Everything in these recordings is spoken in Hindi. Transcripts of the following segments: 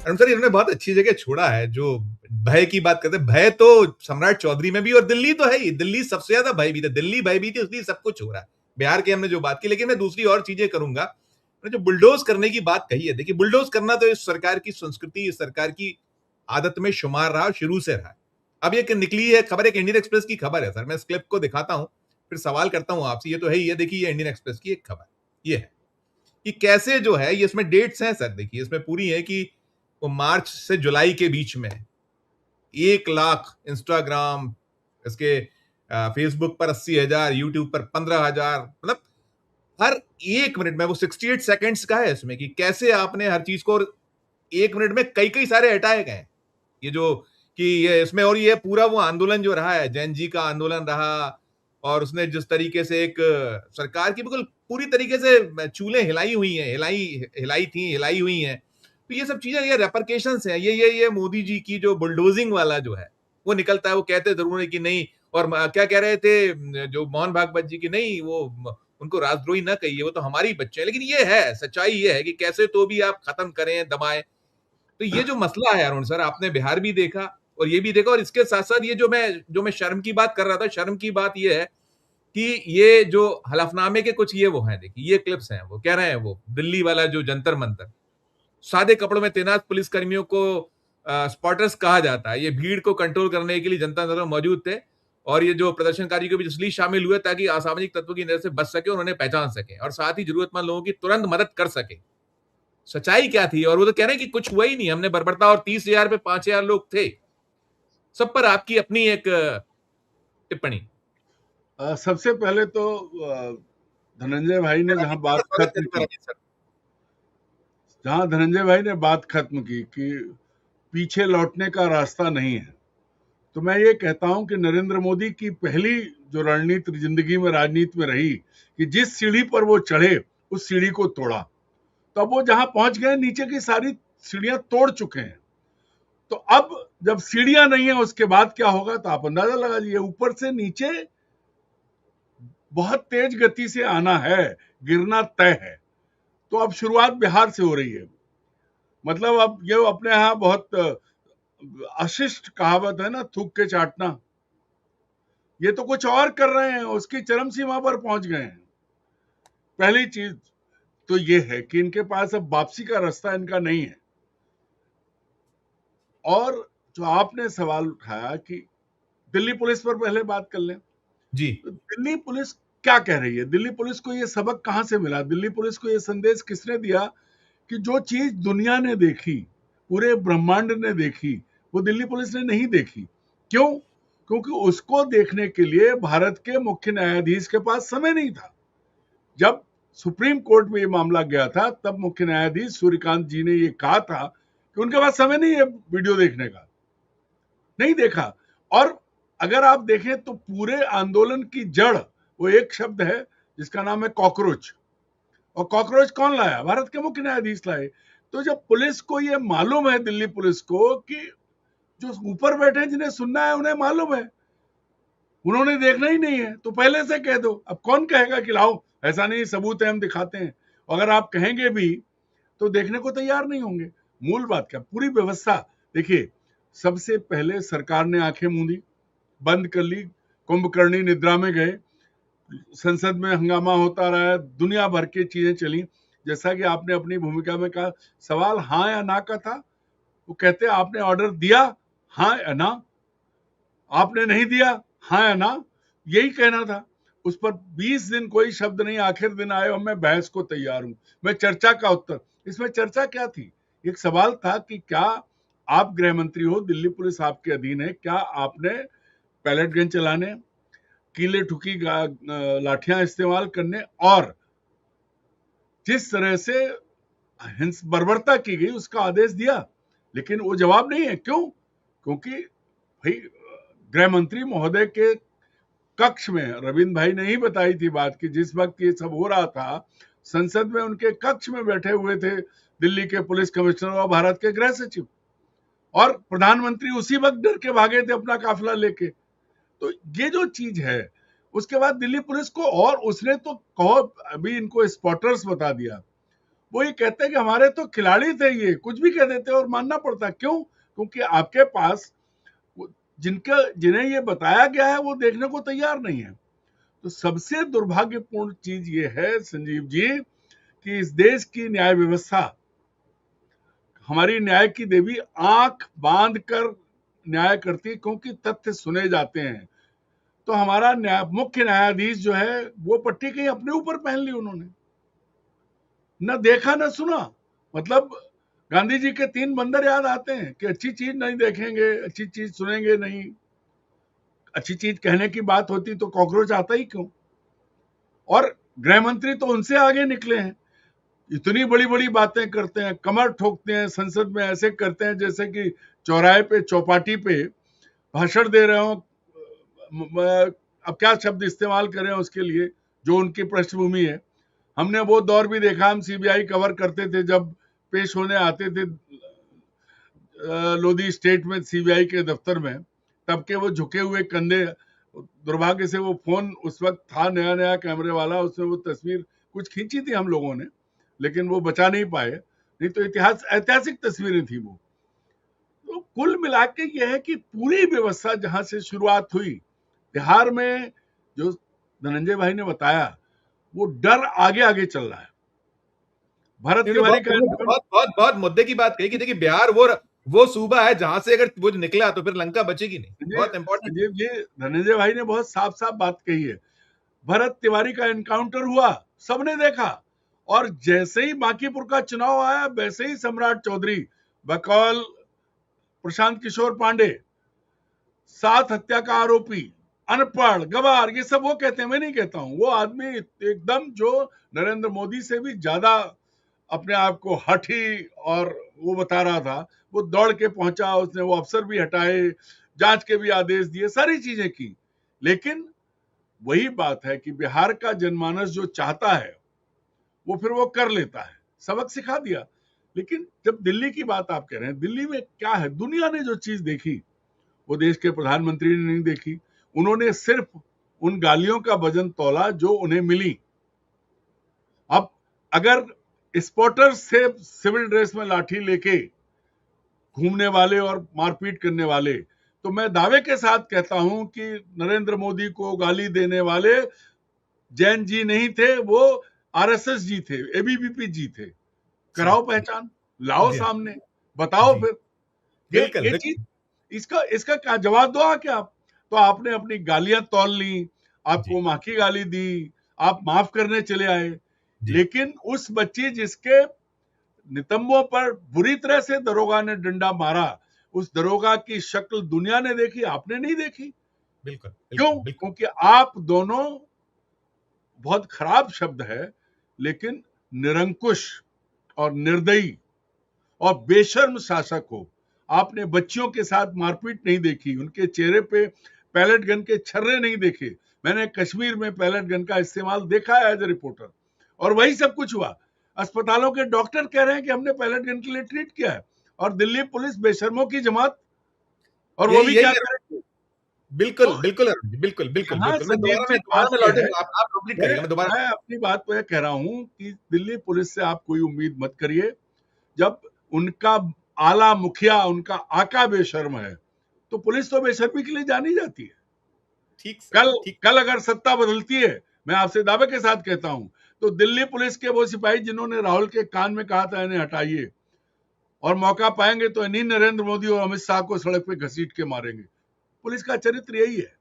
अरुण सर, इन्होंने बहुत अच्छी जगह छोड़ा है जो भय की बात करते हैं। भय तो सम्राट चौधरी में भी, और दिल्ली तो है ही, दिल्ली सबसे ज्यादा भयभीत है, दिल्ली भयभीत है, इसलिए सब कुछ हो रहा है। बिहार की हमने जो बात की, लेकिन मैं दूसरी और चीजें करूंगा। मैंने जो बुलडोज करने की बात कही है, देखिए बुलडोज करना तो इस सरकार की संस्कृति, इस सरकार की आदत में शुमार रहा, शुरू से रहा। अब ये निकली है खबर, एक इंडियन एक्सप्रेस की खबर है सर, मैं इस क्लिप को दिखाता हूं, फिर सवाल करता हूं आपसे। ये तो है ही है, देखिए ये इंडियन एक्सप्रेस की एक खबर ये है कि कैसे जो है, ये इसमें डेट्स हैं सर, देखिए इसमें पूरी है कि वो मार्च से जुलाई के बीच में 1 लाख इंस्टाग्राम, इसके फेसबुक पर 80,000, यूट्यूब पर 15,000, मतलब हर 1 मिनट में, वो 68 सेकेंड्स का है इसमें, कि कैसे आपने हर चीज को 1 मिनट में कई कई सारे हटाए गए। ये जो कि ये इसमें, और ये पूरा वो आंदोलन जो रहा है, जैन जी का आंदोलन रहा, और उसने जिस तरीके से एक सरकार की बिल्कुल पूरी तरीके से चूलें हिलाई हुई हैं, हिलाई हुई हैं। तो ये सब चीजें, ये रेपरकेशंस हैं, ये मोदी जी की जो बुलडोजिंग वाला जो है, वो निकलता है। वो कहते जरूर है कि नहीं, और क्या कह रहे थे जो मोहन भागवत जी की, नहीं वो उनको राजद्रोही ना कहिए, वो तो हमारी बच्चे हैं। लेकिन ये है सच्चाई, ये है कि कैसे तो भी आप खत्म करें, दबाएं। तो ये जो मसला है अरुण सर, आपने बिहार भी देखा और ये भी देखा, और इसके साथ साथ ये जो मैं शर्म की बात कर रहा था, शर्म की बात ये है कि ये जो हलफनामे के कुछ ये वो हैं, देखिए ये क्लिप्स हैं, वो कह रहे हैं, वो दिल्ली वाला जो जंतर मंतर, सादे कपड़ों में तैनात पुलिस कर्मियों को स्पॉटर्स कहा जाता है। ये भीड़ को कंट्रोल करने के लिए जनता दल में मौजूद थे, और ये जो प्रदर्शनकारी को भी इसलिए शामिल हुए ताकि असामाजिक तत्वों की नजर से बच सके और उन्हें पहचान सके, और साथ ही जरूरतमंद लोगों की तुरंत मदद कर सके। सच्चाई क्या थी? और वो तो कह रहे हैं कि कुछ हुआ ही नहीं, हमने बर्बरता, और 30,000 पे 5,000 लोग थे। सब पर आपकी अपनी एक टिप्पणी। सबसे पहले तो धनंजय भाई ने जहां बात खत्म की, जहां धनंजय भाई ने बात खत्म की कि पीछे लौटने का रास्ता नहीं है, तो मैं ये कहता हूं कि नरेंद्र मोदी की पहली जो रणनीति जिंदगी में, राजनीति में रही कि जिस सीढ़ी पर वो चढ़े उस सीढ़ी को तोड़ा। तो अब वो जहां पहुंच गए, नीचे की सारी सीढ़ियां तोड़ चुके हैं। तो अब जब सीढ़ियां नहीं है, उसके बाद क्या होगा तो आप अंदाजा लगा लीजिए। ऊपर से नीचे बहुत तेज गति से आना है, गिरना तय है। तो अब शुरुआत बिहार से हो रही है। मतलब अब ये अपने यहाँ बहुत अशिष्ट कहावत है ना, थूक के चाटना, ये तो कुछ और कर रहे हैं, उसकी चरम सीमा पर पहुंच गए हैं। पहली चीज तो ये है कि इनके पास अब वापसी का रास्ता इनका नहीं है। और जो आपने सवाल उठाया कि दिल्ली पुलिस पर पहले बात कर लें, जी। तो दिल्ली पुलिस क्या कह रही है? दिल्ली पुलिस को ये सबक कहां से मिला? दिल्ली पुलिस को ये संदेश किसने दिया कि जो चीज दुनिया ने देखी, पूरे ब्रह्मांड ने देखी, वो दिल्ली पुलिस ने नहीं देखी। क्यों? क्योंकि उसको देखने के लिए भारत के मुख्य न्यायाधीश के पास समय नहीं था। जब सुप्रीम कोर्ट में ये मामला गया था, तब मुख्य न्यायाधीश सूर्यकांत जी ने ये कहा था कि उनके पास समय नहीं है वीडियो देखने का, नहीं देखा। और अगर आप देखें तो पूरे आंदोलन की जड़ वो एक शब्द है जिसका नाम है कॉकरोच। और कॉकरोच कौन लाया? भारत के मुख्य न्यायाधीश लाए। तो जब पुलिस को ये मालूम है, दिल्ली पुलिस को, कि जो ऊपर बैठे हैं जिन्हें सुनना है उन्हें मालूम है, उन्होंने देखना ही नहीं है, तो पहले से कह दो। अब कौन कहेगा कि लाओ ऐसा नहीं, सबूत है, हम दिखाते हैं। अगर आप कहेंगे भी तो देखने को तैयार नहीं होंगे। मूल बात क्या, पूरी व्यवस्था देखिए। सबसे पहले सरकार ने आंखें मूंदी, बंद कर ली, कुंभकर्णी निद्रा में गए, संसद में हंगामा होता रहा, दुनिया भर की चीजें चली। जैसा कि आपने अपनी भूमिका में कहा, सवाल हाँ या ना का था। वो कहते आपने ऑर्डर दिया, हाँ या ना? आपने नहीं दिया, हाँ या ना? यही कहना था। उस पर 20 दिन कोई शब्द नहीं। आखिर दिन आए और मैं बहस को तैयार हूं, मैं चर्चा का उत्तर। इसमें चर्चा क्या थी? एक सवाल था कि क्या आप गृह मंत्री हो, दिल्ली पुलिस आपके अधीन है, क्या आपने पैलेट गन चलाने, कीले ठुकी लाठियां इस्तेमाल करने और जिस तरह से बर्बरता की गई उसका आदेश दिया? लेकिन वो जवाब नहीं है। क्यों? क्योंकि भाई गृह मंत्री महोदय के कक्ष में, रविंद्र भाई ने ही बताई थी बात कि जिस वक्त ये सब हो रहा था, संसद में उनके कक्ष में बैठे हुए थे दिल्ली के पुलिस कमिश्नर और भारत के गृह सचिव, और प्रधानमंत्री उसी वक्त डर के भागे थे अपना काफिला लेके। तो ये जो चीज है, उसके बाद दिल्ली पुलिस को, और उसने तो कहो अभी इनको स्पॉटर्स बता दिया, वो ये कहते हैं कि हमारे तो खिलाड़ी थे, ये कुछ भी कह देते और मानना पड़ता। क्यों? क्योंकि आपके पास जिन्हें ये बताया गया है वो देखने को तैयार नहीं है। तो सबसे दुर्भाग्यपूर्ण चीज ये है संजीव जी कि इस देश की न्याय व्यवस्था, हमारी न्याय की देवी आंख बांध कर न्याय करती है, क्योंकि तथ्य सुने जाते हैं। तो हमारा मुख्य न्यायाधीश जो है वो पट्टी कहीं अपने ऊपर पहन ली उन्होंने, न देखा न सुना। मतलब गांधी जी के 3 बंदर याद आते हैं कि अच्छी चीज नहीं देखेंगे, अच्छी चीज सुनेंगे नहीं। अच्छी चीज कहने की बात होती तो कॉकरोच आता ही क्यों? और गृह मंत्री तो उनसे आगे निकले हैं, इतनी बड़ी बड़ी बातें करते हैं, कमर ठोकते हैं संसद में, ऐसे करते हैं जैसे कि चौराहे पे चौपाटी पे भाषण दे रहे हो। अब क्या शब्द इस्तेमाल करें उसके लिए जो उनकी पृष्ठभूमि है। हमने वो दौर भी देखा, हम सीबीआई कवर करते थे जब पेश होने आते थे लोधी स्टेट में सीबीआई के दफ्तर में, तब के वो झुके हुए कंधे। दुर्भाग्य से वो फोन उस वक्त था नया नया कैमरे वाला, उसमें वो तस्वीर कुछ खींची थी हम लोगों ने, लेकिन वो बचा नहीं पाए, नहीं तो ऐतिहासिक तस्वीरें थी वो। तो कुल मिला के ये है कि पूरी व्यवस्था जहां से शुरुआत हुई बिहार में, जो धनंजय भाई ने बताया, वो डर आगे आगे चल रहा है। भरत तिवारी का बहुत बहुत बहुत मुद्दे की बात कही कि देखिए बिहार वो सूबा है जहां से अगर वो निकला तो फिर लंका बचेगी नहीं। बहुत इंपॉर्टेंट। संजीव जी, धनंजय भाई ने बहुत साफ साफ बात कही है। भरत तिवारी का एनकाउंटर हुआ, सबने देखा, और जैसे ही बांकीपुर का चुनाव आया वैसे ही सम्राट चौधरी, बकौल प्रशांत किशोर पांडे, 7 हत्या का आरोपी, अनपढ़ गवार, ये सब वो कहते हैं, मैं नहीं कहता हूं। वो आदमी एकदम जो नरेंद्र मोदी से भी ज्यादा अपने आप को हठी और वो बता रहा था, वो दौड़ के पहुंचा, उसने वो अफसर भी हटाए, जांच के भी आदेश दिए, सारी चीजें की। लेकिन वही बात है कि बिहार का जनमानस जो चाहता है वो फिर वो कर लेता है, सबक सिखा दिया। लेकिन जब दिल्ली की बात आप कह रहे हैं, दिल्ली में क्या है, दुनिया ने जो चीज देखी वो देश के प्रधानमंत्री ने नहीं देखी। उन्होंने सिर्फ उन गालियों का वजन तौला जो उन्हें मिली। अब अगर स्पॉटर्स से सिविल ड्रेस में लाठी लेके घूमने वाले और मारपीट करने वाले, तो मैं दावे के साथ कहता हूं कि नरेंद्र मोदी को गाली देने वाले जैन जी नहीं थे, वो आरएसएस जी थे, एबीवीपी जी थे। कराओ पहचान, लाओ सामने, बताओ फिर ये चीज, इसका इसका क्या जवाब दो आके आप। तो आपने अपनी गालियां तौल ली, आपको मां की गाली दी, आप माफ करने चले आए, लेकिन उस बच्ची जिसके नितंबों पर बुरी तरह से दरोगा ने डंडा मारा, उस दरोगा की शक्ल दुनिया ने देखी, आपने नहीं देखी। बिल्कुल, क्यों? क्योंकि आप दोनों, बहुत खराब शब्द है, लेकिन निरंकुश और निर्दयी और बेशर्म शासक हो। आपने बच्चियों के साथ मारपीट नहीं देखी, उनके चेहरे पे पैलेट गन के छर्रे नहीं देखे। मैंने कश्मीर में पैलेट गन का इस्तेमाल देखा है एज ए रिपोर्टर, और वही सब कुछ हुआ। अस्पतालों के डॉक्टर कह रहे हैं कि हमने पैलेट गन के लिए ट्रीट किया है, और दिल्ली पुलिस बेशर्मों की जमात, और वो भी क्या करेंगे। बिल्कुल बिल्कुल बिल्कुल बिल्कुल बिल्कुल। मैं अपनी बात पे कह रहा हूं कि दिल्ली पुलिस से आप कोई उम्मीद मत करिए। जब उनका आला मुखिया, उनका आका बेशर्म है, तो पुलिस तो बेशर्मी के लिए जानी जाती है। कल अगर सत्ता बदलती है, मैं आपसे दावे के साथ कहता हूं, तो दिल्ली पुलिस के वो सिपाही जिन्होंने राहुल के कान में कहा था इन्हें हटाइए, और मौका पाएंगे तो इन्हीं नरेंद्र मोदी और अमित शाह को सड़क पे घसीट के मारेंगे। पुलिस का चरित्र यही है।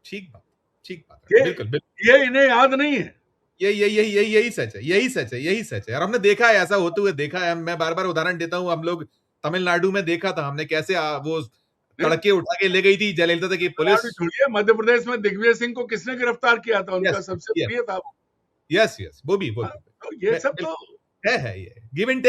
ठीक बात बिल्कुल। ये इन्हें याद नहीं है। यही सच है, यही सच है। और हमने देखा है, ऐसा होते हुए देखा है। मैं बार बार उदाहरण देता हूँ, हम लोग तमिलनाडु में देखा था हमने कैसे वो तड़के उठा के ले गई थी जयललिता की पुलिस। छोड़िए, मध्य प्रदेश में दिग्विजय सिंह को किसने गिरफ्तार किया था? उनका सबसे प्रिय था वो। यस वो भी तो ये सब तो है ये गिव एंड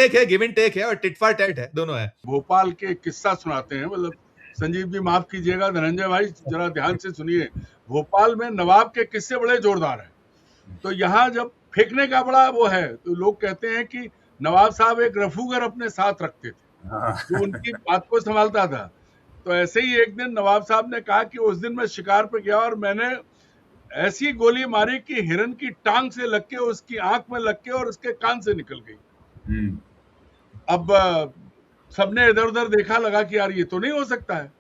टेक है और टिट फॉर टैट है, दोनों है। भोपाल के किस्सा सुनाते हैं, मतलब संजीव जी माफ कीजिएगा, धनंजय भाई जरा ध्यान से सुनिए। भोपाल में नवाब के किस्से बड़े जोरदार हैं। तो यहाँ जब फेंकने का बड़ा वो है, तो लोग कहते हैं कि नवाब साहब एक रफूगर अपने साथ रखते थे जो उनकी बात को संभालता था। तो ऐसे ही एक दिन नवाब साहब ने कहा कि उस दिन मैं शिकार पे गया और मैंने ऐसी गोली मारी कि हिरन की टांग से लग के उसकी आंख में लग के और उसके कान से निकल गई। हम्म। अब सबने इधर उधर देखा, लगा कि यार ये तो नहीं हो सकता है।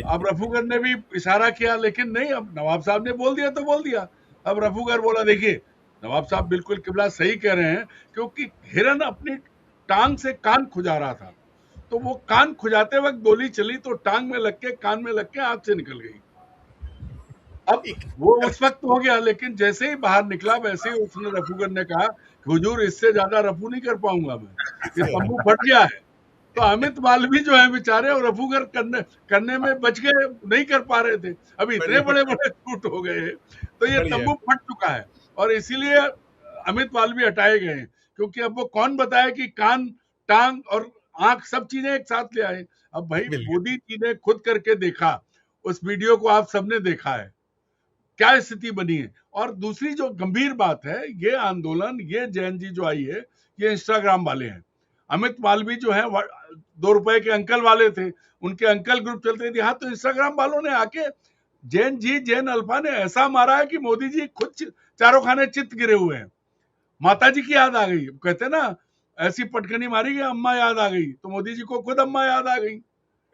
अब रफूगर ने भी इशारा किया, लेकिन नहीं, अब नवाब साहब ने बोल दिया तो बोल दिया। अब रफूगर बोला, देखिए नवाब साहब बिल्कुल किबला सही कह रहे हैं, क्योंकि हिरन अपनी टांग से कान खुजा रहा था, तो वो कान खुजाते वक्त गोली चली तो टांग में लग के, कान में लग के आंख से निकल गई। अब ठीक। वो उस वक्त हो गया, लेकिन जैसे ही बाहर निकला वैसे ही उसने, रफूगर ने कहा कि हुजूर इससे ज्यादा रफू नहीं कर पाऊंगा मैं, ये तंबू फट गया है। तो अमित मालवी जो है बेचारे, और रफूगर करने करने में बच गए, नहीं कर पा रहे थे। अब इतने बढ़िया, बड़े बड़े छूट हो गए हैं, तो ये बढ़िया। तंबू फट चुका है। और इसीलिए अमित मालवी हटाए गए हैं, क्योंकि अब वो कौन बताए कि कान, टांग और आंख सब चीजें एक साथ ले आए। अब भाई मिल गया। मोदी जी ने खुद करके देखा, उस वीडियो को आप सबने देखा है, क्या स्थिति बनी है। और दूसरी जो गंभीर बात है, ये आंदोलन, ये जैन जी जो आई है, ये इंस्टाग्राम वाले हैं। अमित मालवी जो है 2 रुपए के अंकल वाले थे, उनके अंकल ग्रुप चलते थे। हाँ, तो इंस्टाग्राम वालों ने आके जैन जी, जैन अल्फा ने ऐसा मारा है कि मोदी जी खुद चारों खाने चित्त गिरे हुए हैं। माता जी की याद आ गई, कहते ना, ऐसी पटकनी मारी कि अम्मा याद आ गई, तो मोदी जी को खुद अम्मा याद आ गई,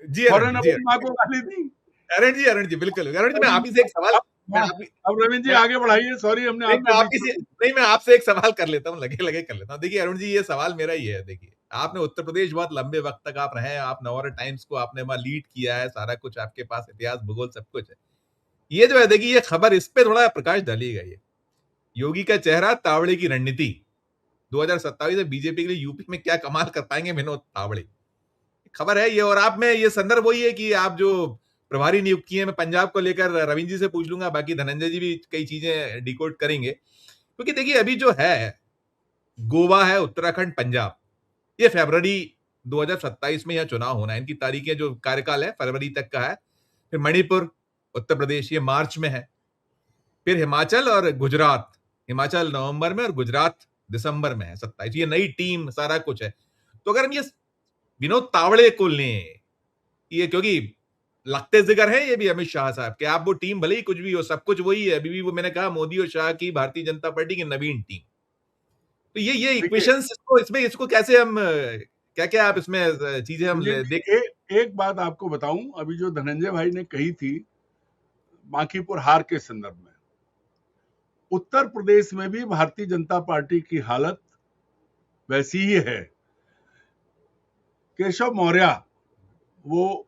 जी अरुण फौरन जी, जी अपनी माँ को गाली दी। अरुण जी बिल्कुल। अरुण जी, मैं आप ही से एक सवाल, अब मैं हाँ, आप ही अब रविंद्र जी मैं आगे बढ़ाइए, सॉरी हमने नहीं, आपके बीच में। नहीं, मैं आपसे एक सवाल कर लेता हूँ, लगे लगे कर लेता हूँ। देखिए अरुण जी, ये सवाल मेरा ही है। देखिए, आपने उत्तर प्रदेश बहुत लंबे वक्त तक आप रहे हैं, आप नवभारत टाइम्स को आपने वहां लीड किया है, सारा कुछ आपके पास इतिहास भूगोल सब कुछ है। ये जो है, देखिए ये खबर, इस पे थोड़ा प्रकाश डालिएगा। ये योगी का चेहरा, तावड़े की रणनीति, 2027 में बीजेपी के लिए यूपी में क्या कमाल कर पाएंगे विनोद तावड़े, खबर है ये। और आप में ये संदर्भ वही है कि आप जो प्रभारी नियुक्त किए हैं, मैं पंजाब को लेकर रविंद्र जी से पूछ लूंगा, बाकी धनंजय जी भी कई चीजें डिकोड करेंगे। क्योंकि देखिए अभी जो है, गोवा है, उत्तराखंड, पंजाब, ये फरवरी 2027 में यह चुनाव होना है। इनकी तारीखें, जो कार्यकाल है, फरवरी तक का है। फिर मणिपुर, उत्तर प्रदेश, ये मार्च में है। फिर हिमाचल और गुजरात, हिमाचल नवंबर में और गुजरात दिसंबर में है, 27। ये नई टीम, सारा कुछ है। तो अगर हम ये विनोद तावड़े को लें, ये क्योंकि लगते जिगर है ये भी अमित शाह साहब के, आप वो टीम भले ही कुछ भी हो, सब कुछ वही है अभी भी, वो मैंने कहा मोदी और शाह की भारतीय जनता पार्टी की नवीन टीम। तो ये देखिए इक्वेशंस, इसको इसमें इसको कैसे हम, क्या क्या आप इसमें चीजें हम रंजन देख। जी, एक बात आपको बताऊं, अभी जो धनंजय भाई ने कही थी बांकीपुर हार के संदर्भ में, उत्तर प्रदेश में भी भारतीय जनता पार्टी की हालत वैसी ही है। केशव मौर्य, वो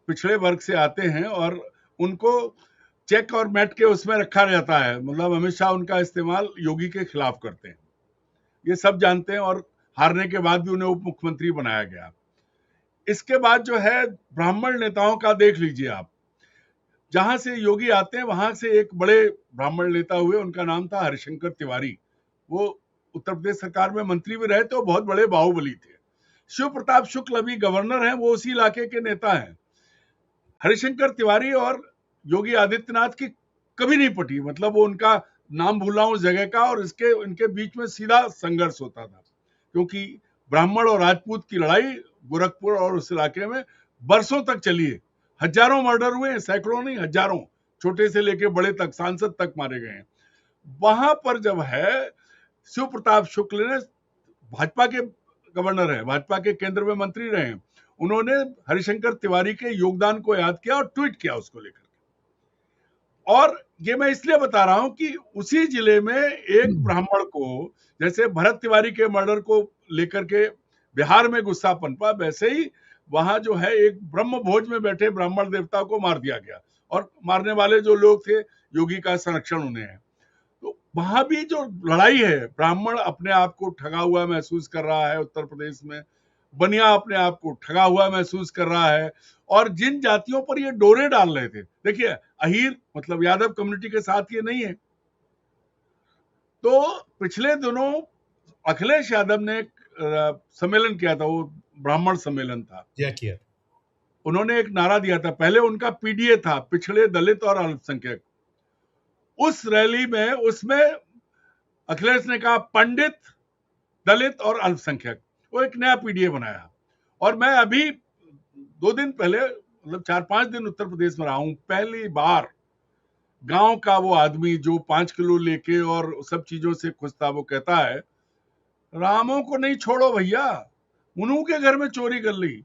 पिछड़े वर्ग से आते हैं, और उनको चेक और मैट के उसमें रखा जाता है, मतलब अमित शाह उनका इस्तेमाल योगी के खिलाफ करते हैं, ये सब जानते हैं। और हारने के बाद भी उन्हें उप मुख्यमंत्री बनाया गया। इसके बाद जो है, ब्राह्मण नेताओं का देख लीजिए आप, जहां से योगी आते हैं वहां से एक बड़े ब्राह्मण नेता हुए, उनका नाम था हरिशंकर तिवारी। वो उत्तर प्रदेश सरकार में मंत्री भी रहे थे, वो बहुत बड़े बाहुबली थे। शिव प्रताप शुक्ल अभी गवर्नर हैं, वो उसी इलाके के नेता हैं। हरिशंकर तिवारी और योगी आदित्यनाथ की कभी नहीं पटी, मतलब वो उनका नाम भूला उस जगह का, और इसके इनके बीच में सीधा संघर्ष होता था, क्योंकि ब्राह्मण और राजपूत की लड़ाई गोरखपुर और उस इलाके में बरसों तक चली है। हजारों मर्डर हुए, सैकड़ों नहीं हजारों, छोटे से लेके बड़े तक, सांसद तक मारे गए हैं। वहां पर जब है, शिव प्रताप शुक्ल ने, भाजपा के गवर्नर है, भाजपा के केंद्र में मंत्री रहे हैं, उन्होंने हरिशंकर तिवारी के योगदान को याद किया और ट्वीट किया उसको लेकर। और ये मैं इसलिए बता रहा हूं कि उसी जिले में एक ब्राह्मण को, जैसे भरत तिवारी के मर्डर को लेकर के बिहार में गुस्सा पनपा, वैसे ही वहां जो है एक ब्रह्म भोज में बैठे ब्राह्मण देवता को मार दिया गया, और मारने वाले जो लोग थे, योगी का संरक्षण उन्हें है। तो वहां भी जो लड़ाई है, ब्राह्मण अपने आप को ठगा हुआ महसूस कर रहा है उत्तर प्रदेश में, बनिया अपने आप को ठगा हुआ महसूस कर रहा है। और जिन जातियों पर ये डोरे डाल रहे थे, देखिए अहीर मतलब यादव कम्युनिटी के साथ ये नहीं है। तो पिछले दिनों अखिलेश यादव ने एक सम्मेलन किया था, वो ब्राह्मण सम्मेलन था। क्या किया? उन्होंने एक नारा दिया था, पहले उनका पीडीए था, पिछड़े दलित और अल्पसंख्यक। उस रैली में, उसमें अखिलेश ने कहा पंडित, दलित और अल्पसंख्यक, वो एक नया पीडीए बनाया। और मैं अभी 2 दिन पहले, मतलब 4-5 दिन उत्तर प्रदेश में रहा हूं, पहली बार गांव का वो आदमी जो 5 किलो लेके और सब चीजों से खुश था, वो कहता है रामों को नहीं छोड़ो भैया, उन्हों के घर में चोरी कर ली।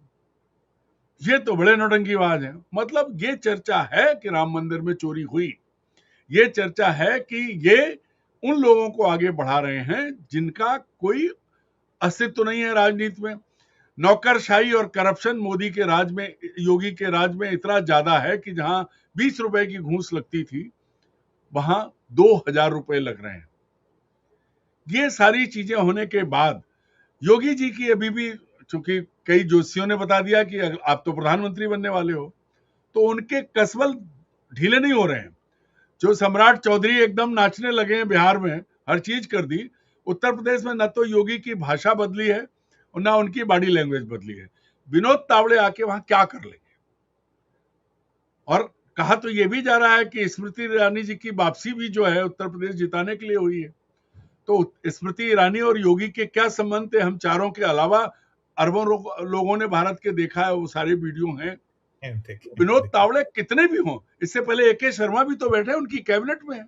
ये तो बड़े नौटंकीबाज हैं। मतलब ये चर्चा है कि राम मंदिर में चोरी हुई, ये चर्चा है कि ये उन लोगों को आगे बढ़ा रहे हैं जिनका कोई अस्तित्व तो नहीं है राजनीति में। नौकरशाही और करप्शन मोदी के राज में, योगी के राज में इतना ज्यादा है कि जहां 20 रुपए की घूस लगती थी वहां 2000 रुपए लग रहे हैं। ये सारी चीजें होने के बाद योगी जी की अभी भी, चूंकि कई ज्योतिषियों ने बता दिया कि आप तो प्रधानमंत्री बनने वाले हो, तो उनके कसबल ढीले नहीं हो रहे हैं। जो सम्राट चौधरी एकदम नाचने लगे हैं बिहार में, हर चीज कर दी। उत्तर प्रदेश में न तो योगी की भाषा बदली है और ना उनकी बॉडी लैंग्वेज बदली है। विनोद तावड़े आके वहां क्या कर लेंगे? और कहा तो ये भी जा रहा है कि स्मृति ईरानी जी की वापसी भी जो है उत्तर प्रदेश जिताने के लिए हुई है। तो स्मृति ईरानी और योगी के क्या संबंध थे, हम चारों के अलावा अरबों लोगों ने भारत के देखा है, वो सारे वीडियो हैं। विनोद तावड़े कितने भी हों, इससे पहले एके शर्मा भी तो बैठे उनकी कैबिनेट में।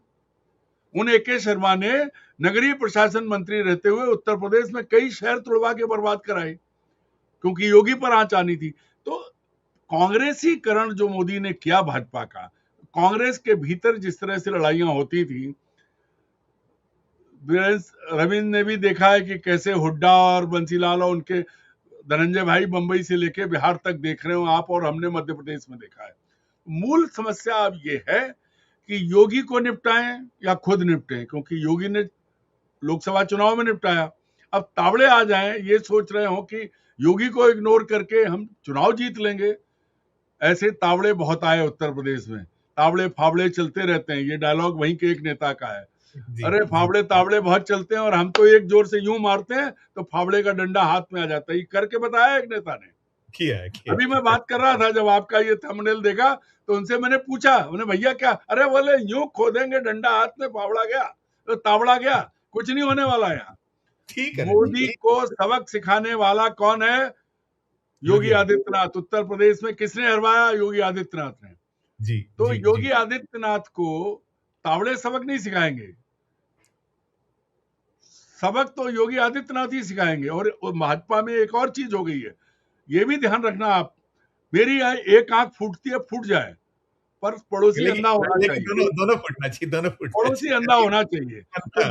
उन एके शर्मा ने नगरीय प्रशासन मंत्री रहते हुए उत्तर प्रदेश में कई शहर तुड़वा के बर्बाद कराए क्योंकि योगी पर आंच आनी थी। तो कांग्रेसीकरण जो मोदी ने किया भाजपा का, कांग्रेस के भीतर जिस तरह से लड़ाइयां होती थी, रविंद्र ने भी देखा है कि कैसे हुड्डा और बंसीलाल और उनके धनंजय भाई बंबई से लेके बिहार तक देख रहे हो आप, और हमने मध्य प्रदेश में देखा है। मूल समस्या अब ये है कि योगी को निपटाएं या खुद निपटें, क्योंकि योगी ने लोकसभा चुनाव में निपटाया। अब तावड़े आ जाएं, ये सोच रहे हो कि योगी को इग्नोर करके हम चुनाव जीत लेंगे। ऐसे तावड़े बहुत आए उत्तर प्रदेश में, तावड़े फावड़े चलते रहते हैं। ये डायलॉग वहीं के एक नेता का है, अरे फावड़े तावड़े बहुत चलते हैं और हम तो एक जोर से यूं मारते हैं तो फावड़े का डंडा हाथ में आ जाता है। ये करके बताया एक नेता ने। किया अभी मैं बात कर रहा था, जब आपका ये थंबनेल देखा तो उनसे मैंने पूछा, उन्हें भैया क्या, अरे बोले यूं खोदेंगे डंडा हाथ में, फावड़ा गया तो तावड़ा गया, कुछ नहीं होने वाला यहाँ। ठीक है। मोदी को सबक सिखाने वाला कौन है? योगी आदित्यनाथ। उत्तर प्रदेश में किसने हरवाया? योगी आदित्यनाथ ने। जी, तो जी, योगी जी। आदित्यनाथ को तावड़े सबक नहीं सिखाएंगे, सबक तो योगी आदित्यनाथ ही सिखाएंगे। और भाजपा में एक और चीज हो गई है, ये भी ध्यान रखना आप, मेरी एक आंख फूटती है, फूट जाए, पर पड़ोसी अंधा होना चाहिए। दोनों फूटना चाहिए, दोनों फूटना पड़ोसी चाहिए। अंधा होना चाहिए। तो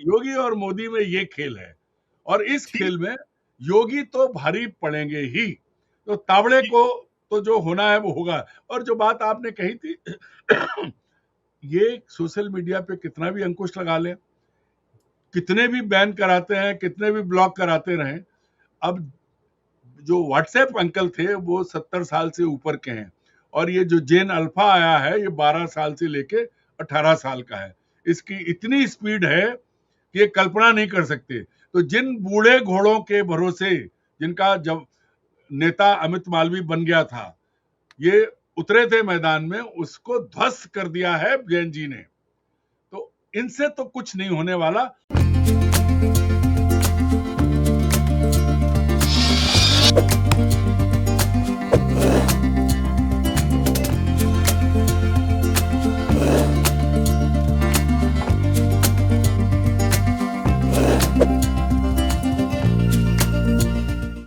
योगी और मोदी में ये खेल है, और इस खेल में योगी तो भारी पड़ेंगे ही। तो तावड़े को तो जो होना है वो होगा। और जो बात आपने कही थी ये सोशल मीडिया पे कितना भी अंकुश लगा ले, कितने भी बैन कराते हैं, कितने भी ब्लॉक कराते रहें, अब जो व्हाट्सएप अंकल थे वो 70 साल से ऊपर के हैं, और ये जो जेन अल्फा आया है ये 12 साल से लेके 18 साल का है। इसकी इतनी स्पीड है कि ये कल्पना नहीं कर सकते। तो जिन बूढ़े घोड़ों के भरोसे जिनका जब नेता अमित मालवीय बन गया था, ये उतरे थे मैदान में, उसको ध्वस्त कर दिया है जैन जी ने। तो इनसे तो कुछ नहीं होने वाला।